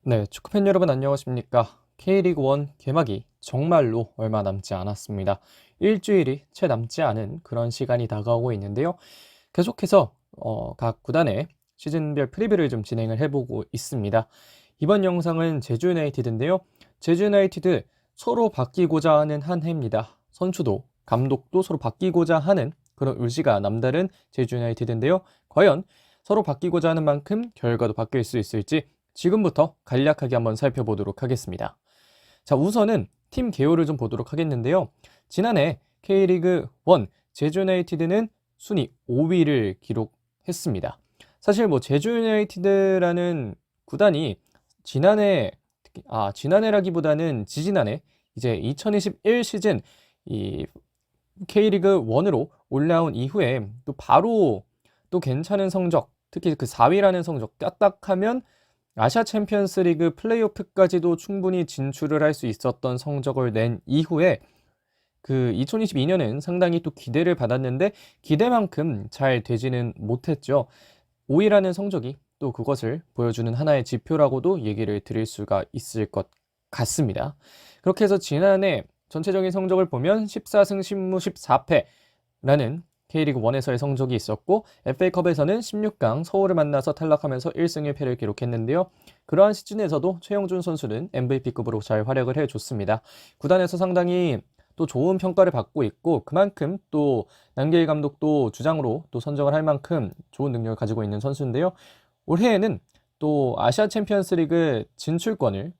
네, 축구팬 여러분 안녕하십니까? K리그 1 개막이 정말로 얼마 남지 않았습니다. 일주일이 채 남지 않은 그런 시간이 다가오고 있는데요. 계속해서 각 구단의 시즌별 프리뷰를 좀 진행을 해보고 있습니다. 이번 영상은 제주 유나이티드인데요. 제주 유나이티드 서로 바뀌고자 하는 한 해입니다. 선수도 감독도 서로 바뀌고자 하는 그런 의지가 남다른 제주 유나이티드인데요. 과연 서로 바뀌고자 하는 만큼 결과도 바뀔 수 있을지 지금부터 간략하게 한번 살펴보도록 하겠습니다. 자, 우선은 팀 개요를 좀 보도록 하겠는데요. 지난해 K리그 1 제주 유나이티드는 순위 5위를 기록했습니다. 사실 뭐 제주 유나이티드라는 구단이 지난해라기보다는 지지난해 이제 2021 시즌 이 K리그 1으로 올라온 이후에 또 바로 또 괜찮은 성적, 특히 그 4위라는 성적 까딱하면 아시아 챔피언스 리그 플레이오프까지도 충분히 진출을 할 수 있었던 성적을 낸 이후에 그 2022년은 상당히 또 기대를 받았는데 기대만큼 잘 되지는 못했죠. 5위라는 성적이 또 그것을 보여주는 하나의 지표라고도 얘기를 드릴 수가 있을 것 같습니다. 그렇게 해서 지난해 전체적인 성적을 보면 14승 10무 14패라는 K리그 1에서의 성적이 있었고 FA컵에서는 16강 서울을 만나서 탈락하면서 1승 1패를 기록했는데요. 그러한 시즌에서도 최영준 선수는 MVP급으로 잘 활약을 해줬습니다. 구단에서 상당히 또 좋은 평가를 받고 있고 그만큼 또 남길 감독도 주장으로 또 선정을 할 만큼 좋은 능력을 가지고 있는 선수인데요. 올해에는 또 아시아 챔피언스 리그 진출권을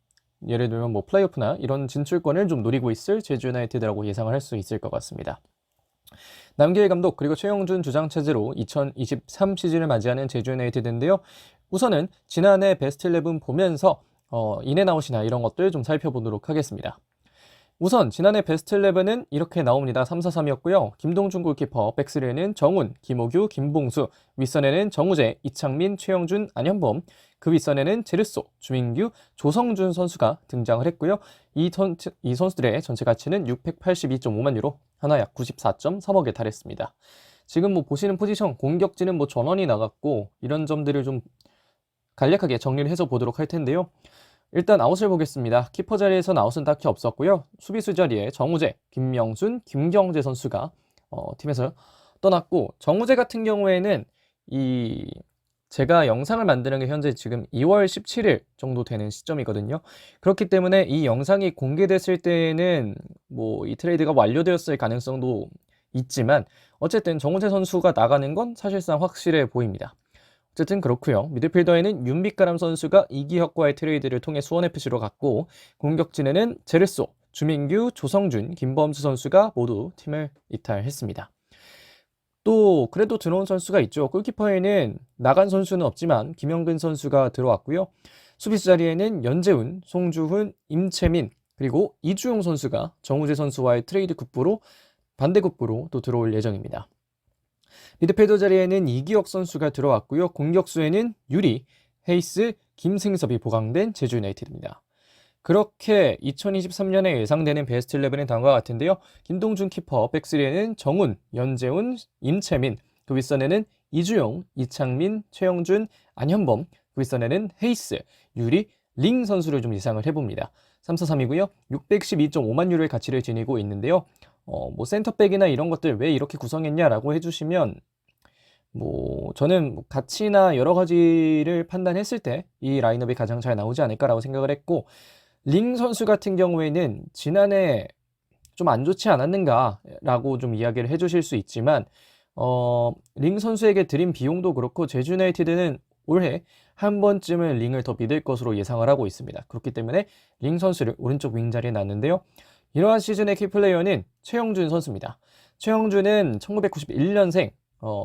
예를 들면 뭐 플레이오프나 이런 진출권을 좀 노리고 있을 제주 유나이티드라고 예상을 할 수 있을 것 같습니다. 남길 감독 그리고 최영준 주장 체제로 2023 시즌을 맞이하는 제주 유나이티드인데요. 우선은 지난해 베스트 11 보면서 인앤아웃이나 이런 것들 좀 살펴보도록 하겠습니다. 우선 지난해 베스트 11은 이렇게 나옵니다. 3-4-3이었고요. 김동준 골키퍼, 백스리에는 정훈, 김호규, 김봉수, 윗선에는 정우재, 이창민, 최영준, 안현범, 그 윗선에는 제르소, 주민규, 조성준 선수가 등장을 했고요. 이 선수들의 전체 가치는 682.5만 유로, 하나 약 94.3억에 달했습니다. 지금 뭐 보시는 포지션, 공격진은 뭐 전원이 나갔고 이런 점들을 좀 간략하게 정리를 해서 보도록 할 텐데요. 일단 아웃을 보겠습니다. 키퍼 자리에서는 아웃은 딱히 없었고요. 수비수 자리에 정우재, 김명순, 김경재 선수가 팀에서 떠났고 정우재 같은 경우에는 제가 영상을 만드는 게 현재 지금 2월 17일 정도 되는 시점이거든요. 그렇기 때문에 이 영상이 공개됐을 때에는 뭐 이 트레이드가 완료되었을 가능성도 있지만 어쨌든 정우재 선수가 나가는 건 사실상 확실해 보입니다. 어쨌든 그렇고요. 미드필더에는 윤빛가람 선수가 이기혁과의 트레이드를 통해 수원FC로 갔고 공격진에는 제르소, 주민규, 조성준, 김범수 선수가 모두 팀을 이탈했습니다. 또 그래도 들어온 선수가 있죠. 골키퍼에는 나간 선수는 없지만 김영근 선수가 들어왔고요. 수비수 자리에는 연재훈, 송주훈, 임채민 그리고 이주용 선수가 정우재 선수와의 트레이드 급부로 반대급부로 또 들어올 예정입니다. 미드필더 자리에는 이기혁 선수가 들어왔고요. 공격수에는 유리, 헤이스, 김승섭이 보강된 제주 유나이티드입니다. 그렇게 2023년에 예상되는 베스트 11은 다음과 같은데요. 김동준 키퍼, 백스리에는 정훈, 연재훈, 임채민, 그 윗선에는 이주용, 이창민, 최영준, 안현범, 그 윗선에는 헤이스, 유리, 링 선수를 좀 예상을 해봅니다. 3-4-3이고요. 612.5만 유로의 가치를 지니고 있는데요. 뭐 센터백이나 이런 것들 왜 이렇게 구성했냐라고 해주시면 뭐 저는 가치나 여러 가지를 판단했을 때 이 라인업이 가장 잘 나오지 않을까라고 생각을 했고 링 선수 같은 경우에는 지난해 좀 안 좋지 않았는가라고 좀 이야기를 해주실 수 있지만 링 선수에게 들인 비용도 그렇고 제주 유나이티드는 올해 한 번쯤은 링을 더 믿을 것으로 예상을 하고 있습니다. 그렇기 때문에 링 선수를 오른쪽 윙 자리에 놨는데요. 이러한 시즌의 키플레이어는 최영준 선수입니다. 최영준은 1991년생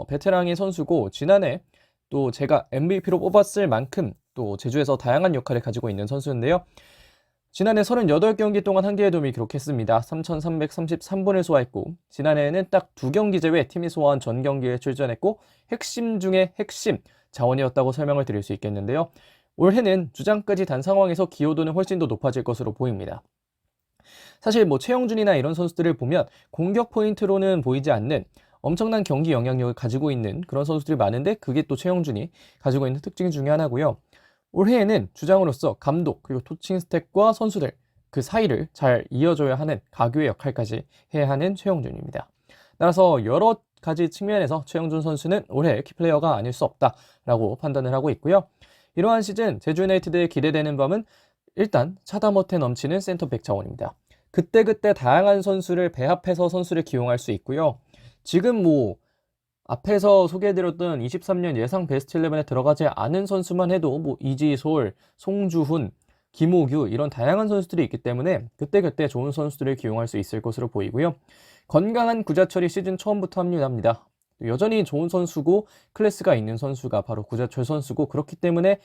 베테랑의 선수고 지난해 또 제가 MVP로 뽑았을 만큼 또 제주에서 다양한 역할을 가지고 있는 선수인데요. 지난해 38경기 동안 한 개의 도움을 기록했습니다. 3,333분을 소화했고 지난해에는 딱 2경기 제외 팀이 소화한 전 경기에 출전했고 핵심 중에 핵심 자원이었다고 설명을 드릴 수 있겠는데요. 올해는 주장까지 단 상황에서 기여도는 훨씬 더 높아질 것으로 보입니다. 사실 뭐 최영준이나 이런 선수들을 보면 공격 포인트로는 보이지 않는 엄청난 경기 영향력을 가지고 있는 그런 선수들이 많은데 그게 또 최영준이 가지고 있는 특징 중에 하나고요. 올해에는 주장으로서 감독 그리고 코칭 스태프과 선수들 그 사이를 잘 이어줘야 하는 가교의 역할까지 해야 하는 최영준입니다. 따라서 여러 가지 측면에서 최영준 선수는 올해 키플레이어가 아닐 수 없다라고 판단을 하고 있고요. 이러한 시즌 제주 유나이티드에 기대되는 점은 일단 차다 못해 넘치는 센터백 자원입니다. 그때그때 다양한 선수를 배합해서 선수를 기용할 수 있고요. 지금 앞에서 소개해드렸던 23년 예상 베스트 11에 들어가지 않은 선수만 해도 이지솔, 송주훈, 김호규 이런 다양한 선수들이 있기 때문에 그때그때 좋은 선수들을 기용할 수 있을 것으로 보이고요. 건강한 구자철이 시즌 처음부터 합류합니다. 여전히 좋은 선수고 클래스가 있는 선수가 바로 구자철 선수고 그렇기 때문에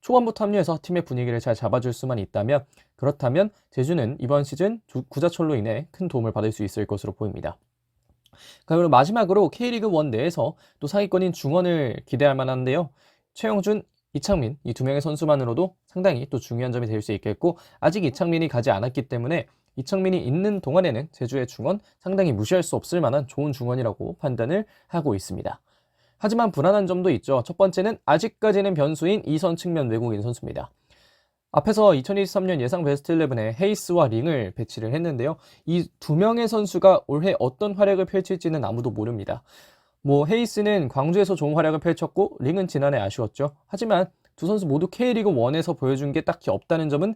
초반부터 합류해서 팀의 분위기를 잘 잡아줄 수만 있다면 그렇다면 제주는 이번 시즌 구자철로 인해 큰 도움을 받을 수 있을 것으로 보입니다. 그리고 마지막으로 K리그 1 내에서 또 상위권인 중원을 기대할 만한데요. 최영준, 이창민 이 두 명의 선수만으로도 상당히 또 중요한 점이 될 수 있겠고 아직 이창민이 가지 않았기 때문에 이창민이 있는 동안에는 제주의 중원 상당히 무시할 수 없을 만한 좋은 중원이라고 판단을 하고 있습니다. 하지만 불안한 점도 있죠. 첫 번째는 아직까지는 변수인 이선 측면 외국인 선수입니다. 앞에서 2023년 예상 베스트 11에 헤이스와 링을 배치를 했는데요. 이 두 명의 선수가 올해 어떤 활약을 펼칠지는 아무도 모릅니다. 헤이스는 광주에서 좋은 활약을 펼쳤고 링은 지난해 아쉬웠죠. 하지만 두 선수 모두 K리그 1에서 보여준 게 딱히 없다는 점은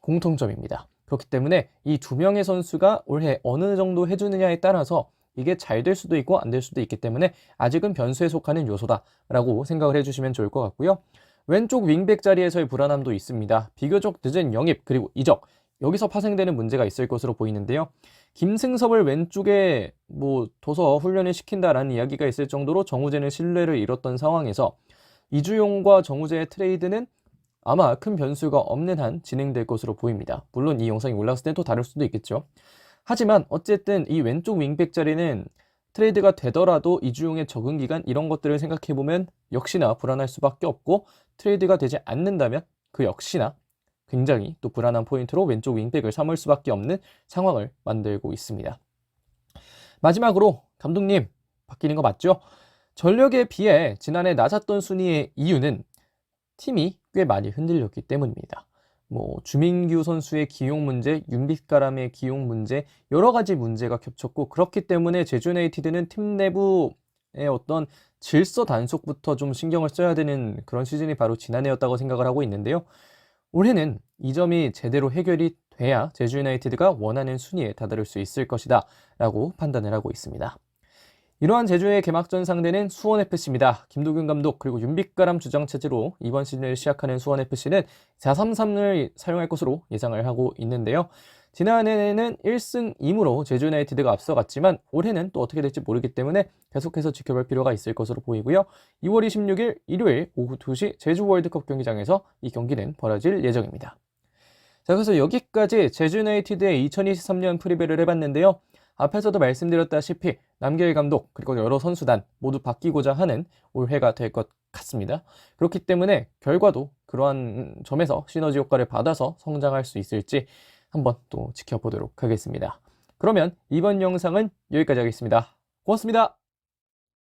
공통점입니다. 그렇기 때문에 이 두 명의 선수가 올해 어느 정도 해주느냐에 따라서 이게 잘 될 수도 있고 안 될 수도 있기 때문에 아직은 변수에 속하는 요소다라고 생각을 해주시면 좋을 것 같고요. 왼쪽 윙백 자리에서의 불안함도 있습니다. 비교적 늦은 영입 그리고 이적 여기서 파생되는 문제가 있을 것으로 보이는데요. 김승섭을 왼쪽에 둬서 훈련을 시킨다라는 이야기가 있을 정도로 정우재는 신뢰를 잃었던 상황에서 이주용과 정우재의 트레이드는 아마 큰 변수가 없는 한 진행될 것으로 보입니다. 물론 이 영상이 올라갔을 때 또 다를 수도 있겠죠. 하지만 어쨌든 이 왼쪽 윙백 자리는 트레이드가 되더라도 이주용의 적응 기간 이런 것들을 생각해보면 역시나 불안할 수밖에 없고 트레이드가 되지 않는다면 그 역시나 굉장히 또 불안한 포인트로 왼쪽 윙백을 삼을 수밖에 없는 상황을 만들고 있습니다. 마지막으로 감독님 바뀌는 거 맞죠? 전력에 비해 지난해 낮았던 순위의 이유는 팀이 꽤 많이 흔들렸기 때문입니다. 주민규 선수의 기용 문제, 윤빛가람의 기용 문제 여러 가지 문제가 겹쳤고 그렇기 때문에 제주 유나이티드는 팀 내부의 어떤 질서 단속부터 좀 신경을 써야 되는 그런 시즌이 바로 지난해였다고 생각을 하고 있는데요. 올해는 이 점이 제대로 해결이 돼야 제주 유나이티드가 원하는 순위에 다다를 수 있을 것이다 라고 판단을 하고 있습니다. 이러한 제주의 개막전 상대는 수원FC입니다. 김도균 감독 그리고 윤빛가람 주장 체제로 이번 시즌을 시작하는 수원FC는 4-3-3을 사용할 것으로 예상을 하고 있는데요. 지난해에는 1승 2무로 제주 유나이티드가 앞서갔지만 올해는 또 어떻게 될지 모르기 때문에 계속해서 지켜볼 필요가 있을 것으로 보이고요. 2월 26일 일요일 오후 2시 제주 월드컵 경기장에서 이 경기는 벌어질 예정입니다. 자, 그래서 여기까지 제주 유나이티드의 2023년 프리뷰를 해봤는데요. 앞에서도 말씀드렸다시피 남길 감독 그리고 여러 선수단 모두 바뀌고자 하는 올해가 될 것 같습니다. 그렇기 때문에 결과도 그러한 점에서 시너지 효과를 받아서 성장할 수 있을지 한번 또 지켜보도록 하겠습니다. 그러면 이번 영상은 여기까지 하겠습니다. 고맙습니다.